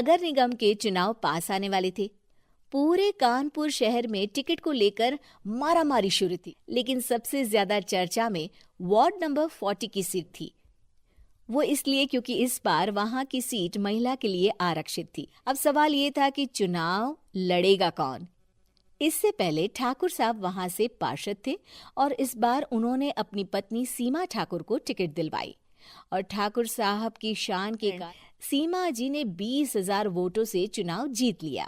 नगर निगम के चुनाव पास आने वाले थे। पूरे कानपुर शहर में टिकट को लेकर मारामारी शुरू थी, लेकिन सबसे ज्यादा चर्चा में वार्ड नंबर 40 की सीट थी। वो इसलिए क्योंकि इस बार वहां की सीट महिला के लिए आरक्षित थी। अब सवाल ये था कि चुनाव लड़ेगा कौन। इससे पहले ठाकुर साहब वहां से पार्षद थे और इस बार उन्होंने अपनी पत्नी सीमा ठाकुर को टिकट दिलवाई और ठाकुर साहब की शान के कारण सीमा जी ने 20,000 वोटों से चुनाव जीत लिया।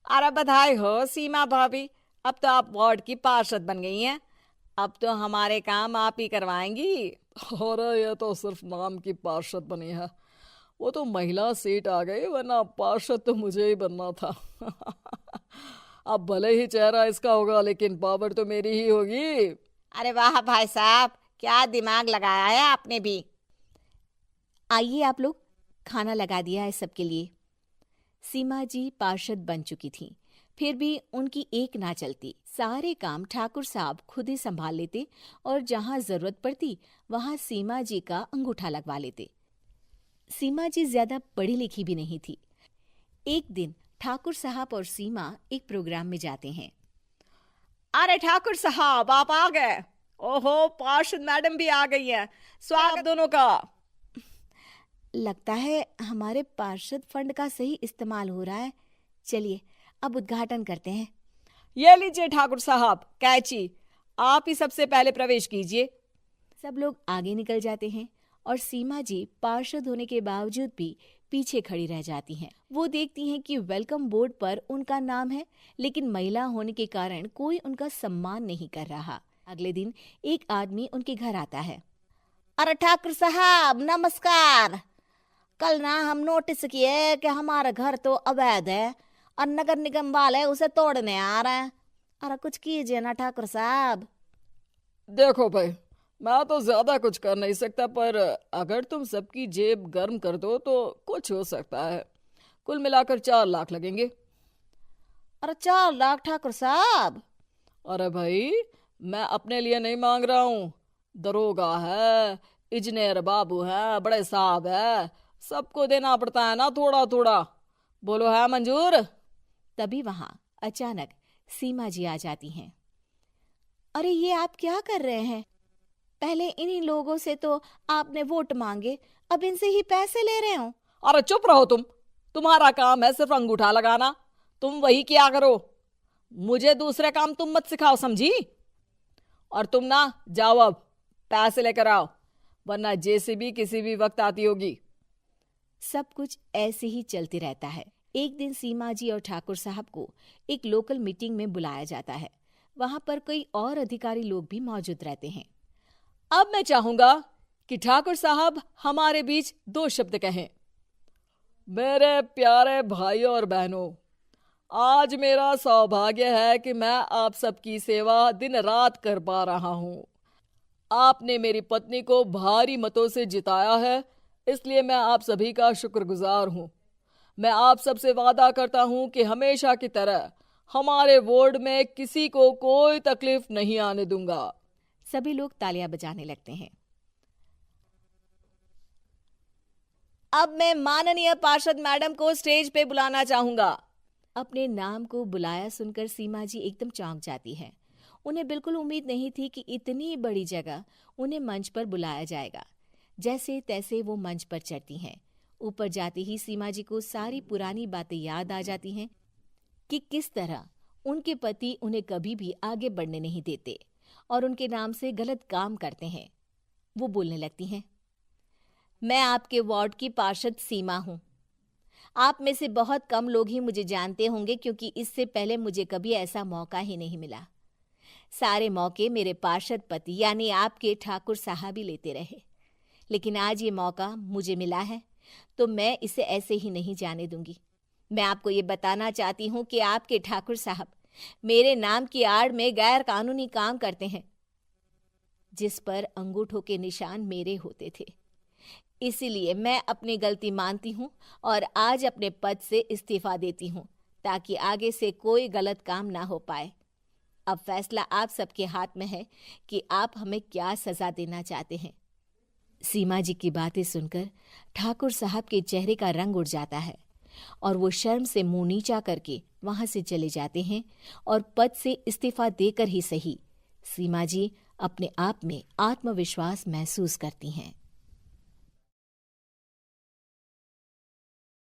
अरे बधाई हो सीमा भाभी, अब तो आप वार्ड की पार्षद बन गई हैं। अब तो हमारे काम आप ही करवाएंगी। अरे ये तो सिर्फ नाम की पार्षद बनी है, वो तो महिला सीट आ गई, वरना पार्षद तो मुझे ही बनना था। अब भले ही चेहरा इसका होगा लेकिन पावर तो मेरी ही होगी। अरे वाह भाई साहब, क्या दिमाग लगाया है आपने भी। आइए आप लोग, खाना लगा दिया है सबके लिए। सीमा जी पार्षद बन चुकी थीं, फिर भी उनकी एक ना चलती। सारे काम ठाकुर साहब खुद ही संभाल लेते और जहां जरूरत पड़ती वहां सीमा जी का अंगूठा लगवा लेते। सीमा जी ज्यादा पढ़ी लिखी भी नहीं थी। एक दिन ठाकुर साहब और सीमा एक प्रोग्राम में जाते हैं। अरे ठाकुर साहब आप आ गए। ओहो, पार्षद मैडम भी आ गई हैं। स्वागत दोनों का। लगता है हमारे पार्षद फंड का सही इस्तेमाल हो रहा है। चलिए अब उद्घाटन करते हैं। ये लीजिए ठाकुर साहब कैची, आप ही सबसे पहले प्रवेश कीजिए। सब लोग आगे निकल जाते हैं और सीमा जी पार्षद होने के बावजूद भी पीछे खड़ी रह जाती हैं। वो देखती हैं कि वेलकम बोर्ड पर उनका नाम है, लेकिन महिला होने के कारण कोई उनका सम्मान नहीं कर रहा। अगले दिन एक आदमी उनके घर आता है। अरे ठाकुर साहब नमस्कार। कल ना हम नोटिस किए कि हमारा घर तो अवैध है और नगर निगम वाले उसे तोड़ने आ रहे हैं। अरे कुछ कीजिए ना ठाकुर साहब। देखो भाई, मैं तो ज्यादा कुछ कर नहीं सकता, पर अगर तुम सबकी जेब गर्म कर दो तो कुछ हो सकता है। कुल मिलाकर 4 लाख लगेंगे। अरे 4 लाख ठाकुर साहब? अरे भाई, मैं अपने लिए नहीं मांग रहा हूँ। दरोगा है, इंजीनियर बाबू है, बड़े साहब है, सबको देना पड़ता है ना थोड़ा थोड़ा। बोलो है मंजूर? तभी वहां अचानक सीमा जी आ जाती हैं। अरे ये आप क्या कर रहे हैं? पहले इन्हीं लोगों से तो आपने वोट मांगे, अब इनसे ही पैसे ले रहे हो। अरे चुप रहो तुम, तुम्हारा काम है सिर्फ अंगूठा लगाना, तुम वही किया करो। मुझे दूसरे काम तुम मत सिखाओ, समझी? और तुम ना जाओ, अब पैसे लेकर आओ, वरना जेसीबी किसी भी वक्त आती होगी। सब कुछ ऐसे ही चलते रहता है। एक दिन सीमा जी और ठाकुर साहब को एक लोकल मीटिंग में बुलाया जाता है। वहां पर कई और अधिकारी लोग भी मौजूद रहते हैं। अब मैं चाहूंगा कि ठाकुर साहब हमारे बीच 2 शब्द कहें। मेरे प्यारे भाइयों और बहनों, आज मेरा सौभाग्य है कि मैं आप सबकी सेवा दिन रात कर पा रहा हूं। आपने मेरी पत्नी को भारी मतों से जिताया है, इसलिए मैं आप सभी का शुक्रगुजार हूं। मैं आप सबसे वादा करता हूं कि हमेशा की तरह हमारे वार्ड में किसी को कोई तकलीफ नहीं आने दूंगा। सभी लोग तालियां बजाने लगते हैं। अब मैं माननीय पार्षद मैडम को स्टेज पे बुलाना चाहूंगा। अपने नाम को बुलाया सुनकर सीमा जी एकदम चौंक जाती है। उन्हें बिल्कुल उम्मीद नहीं थी कि इतनी बड़ी जगह उन्हें मंच पर बुलाया जाएगा। जैसे तैसे वो मंच पर चढ़ती हैं। ऊपर जाते ही सीमा जी को सारी पुरानी बातें याद आ जाती हैं कि किस तरह उनके पति उन्हें कभी भी आगे बढ़ने नहीं देते और उनके नाम से गलत काम करते हैं। वो बोलने लगती हैं, मैं आपके वार्ड की पार्षद सीमा हूं। आप में से बहुत कम लोग ही मुझे जानते होंगे, क्योंकि इससे पहले मुझे कभी ऐसा मौका ही नहीं मिला। सारे मौके मेरे पार्षद पति यानी आपके ठाकुर साहब ही लेते रहे, लेकिन आज ये मौका मुझे मिला है तो मैं इसे ऐसे ही नहीं जाने दूंगी। मैं आपको ये बताना चाहती हूँ कि आपके ठाकुर साहब मेरे नाम की आड़ में गैर कानूनी काम करते हैं, जिस पर अंगूठों के निशान मेरे होते थे। इसीलिए मैं अपनी गलती मानती हूँ और आज अपने पद से इस्तीफा देती हूँ, ताकि आगे से कोई गलत काम ना हो पाए। अब फैसला आप सबके हाथ में है कि आप हमें क्या सजा देना चाहते हैं। सीमा जी की बातें सुनकर ठाकुर साहब के चेहरे का रंग उड़ जाता है और वो शर्म से मुंह नीचा करके वहां से चले जाते हैं और पद से इस्तीफा देकर ही सही सीमा जी अपने आप में आत्मविश्वास महसूस करती हैं।